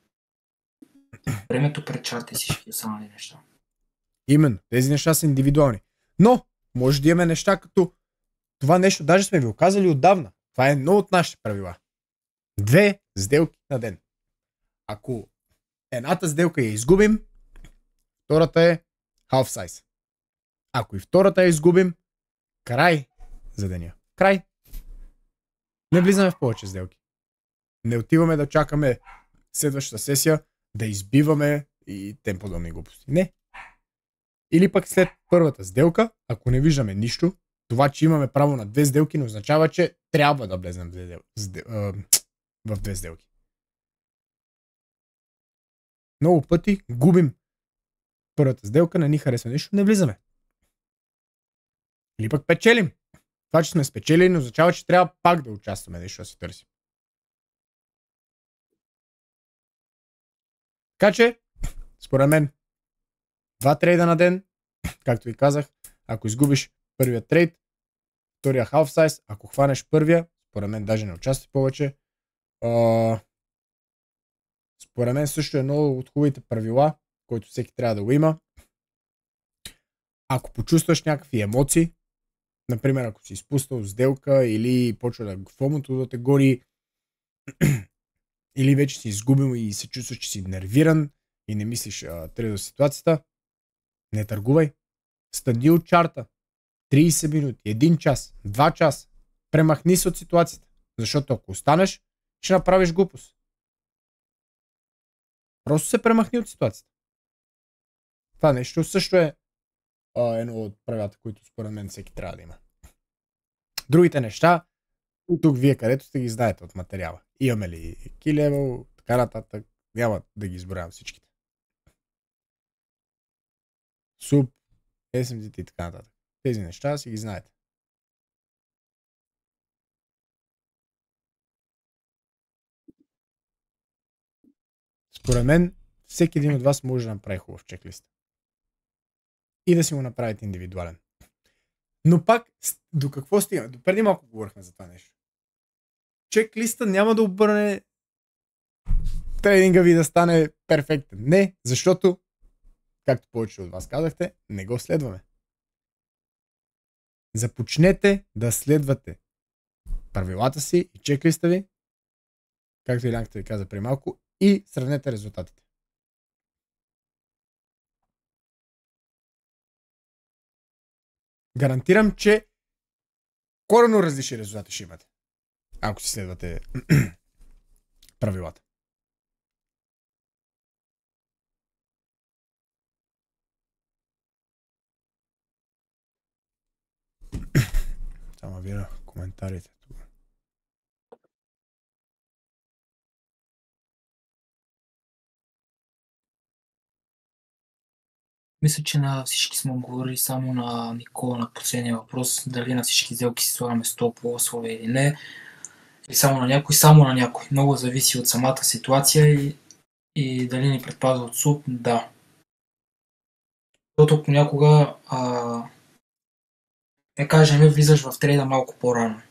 Времето пред чарта и всички останали неща. Именно. Тези неща са индивидуални. Но, може да имаме неща като това нещо, даже сме ви го казали отдавна. Това е едно от нашите правила. 2 сделки на ден. Ако едната сделка я изгубим, втората е half size. Ако и втората я изгубим, край за деня. Край. Не влизаме в повече сделки. Не отиваме да чакаме следващата сесия, да избиваме и тем подобни глупости. Не. Или пък след първата сделка, ако не виждаме нищо, това, че имаме право на 2 сделки, не означава, че трябва да влезем в 2 сделки. Много пъти губим първата сделка, не ни харесва нищо, не влизаме. Или пък печелим. Това, че сме спечели, не означава, че трябва пак да участваме нещо да си търсим. Така че, според мен, 2 трейда на ден, както ви казах, ако изгубиш първия трейд, втория half size, ако хванеш първия, според мен даже не участвай повече. Според мен също е едно от хубавите правила, който всеки трябва да го има. Ако почувстваш някакви емоции, например, ако си изпуснал сделка или почва да фомото да те гори, или вече си изгубил и се чувстваш, че си нервиран и не мислиш трейда ситуацията, не търгувай. Стъди от чарта. 30 минути, 1 час, 2 часа. Премахни се от ситуацията. Защото ако останеш, ще направиш глупост. Просто се премахни от ситуацията. Това нещо също е едно от правилата, които според мен всеки трябва да има. Другите неща, тук вие където сте ги знаете от материала. Имаме ли key level, така нататък, няма да ги изброявам всичките. Суп, SMDT и така нататък. Тези неща си ги знаете. Според мен, всеки един от вас може да направи хубав чеклист. И да си го направите индивидуален. Но пак, до какво стигаме? До преди малко говорихме за това нещо. Чеклиста няма да обърне трейдинга ви да стане перфектен. Не, защото, както повече от вас казахте, не го следваме. Започнете да следвате правилата си и чеклиста ви, както Илянката ви каза преди малко, и сравнете резултатите. Гарантирам, че коренно различни резултати ще имате, ако си следвате правилата. Само вира коментарите. Мисля, че на всички сме говорили, само на Никола на последния въпрос, дали на всички сделки си слагаме стоп-лосове или не. Или само на някой. Много зависи от самата ситуация и дали ни предпазва от суп, да. Защото понякога, кажем, влизаш в трейда малко по-рано.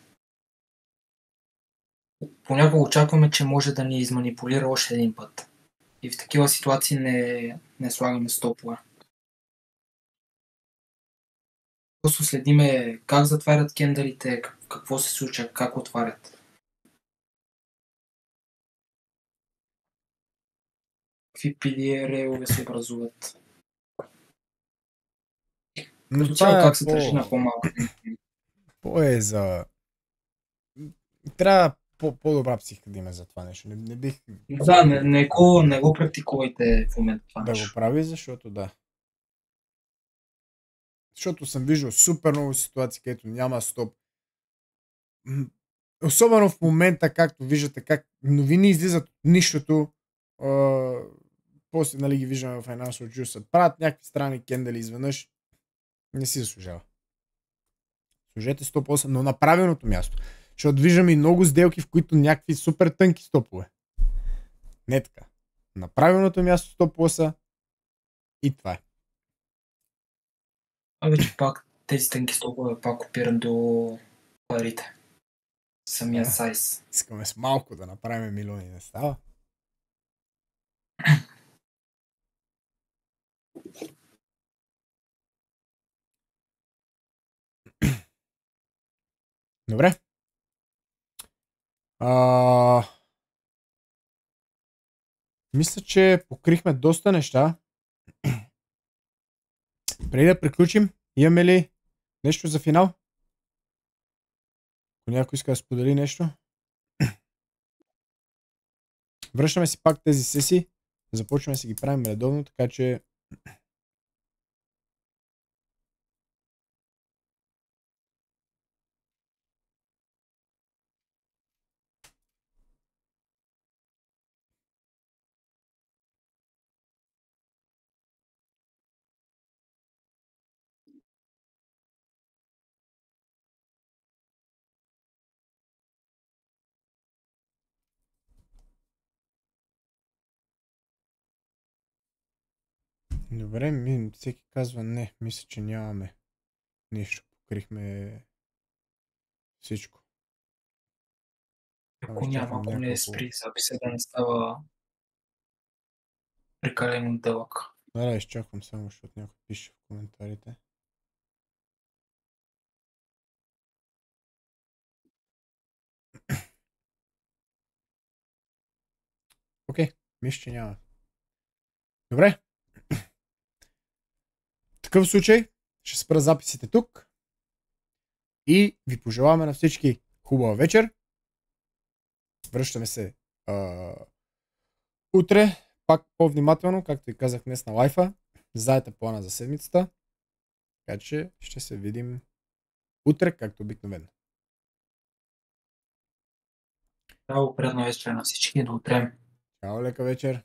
Понякога очакваме, че може да ни изманипулира още един път. И в такива ситуации не слагаме стопове. Просто следиме как затварят кендалите, какво се случва, как отварят. Какви PDR-ове се образуват. Но Като цяло как се държи на по-малко. По-е за... Трябва по-добра психика да има за това нещо. Не бих... Да, не го практикувайте в момента това да нещо. го прави, защото да. Защото съм виждал супер много ситуации, където няма стоп. Особено в момента, както виждате, как новини излизат от нищото. После, нали, ги виждаме в Financial Juice. Правят някакви странни кендали изведнъж. Не си заслужава. Служете 100%, но на правилното място. Защото виждаме и много сделки, в които някакви супер тънки стопове. Не така. На правилното място 100% и това е. А вече пак тези тънки стопове пак опират до парите. Самия сайз. Искаме с малко да направим милиони, не става. Добре. Мисля, че покрихме доста неща. Преди да приключим, имаме ли нещо за финал? Ако някой иска да сподели нещо. Връщаме си пак тези сесии. Започваме да си ги правим редовно, така че Добре, всеки казва не. Мисля, че нямаме нищо. Покрихме всичко. Ако няма, ако не спри записа да не става прекалено дълъг. Да, изчаквам само, защото някой пише в коментарите. Окей, мисля, че няма. Добре. В такъв случай ще спра записите тук и ви пожелаваме на всички хубава вечер. Връщаме се утре, пак по-внимателно, както и казах днес на лайфа. Знаете плана за седмицата. Така че ще се видим утре, както обикновено. Чао, приятна вечер на всички. До утре. Чао, лека вечер.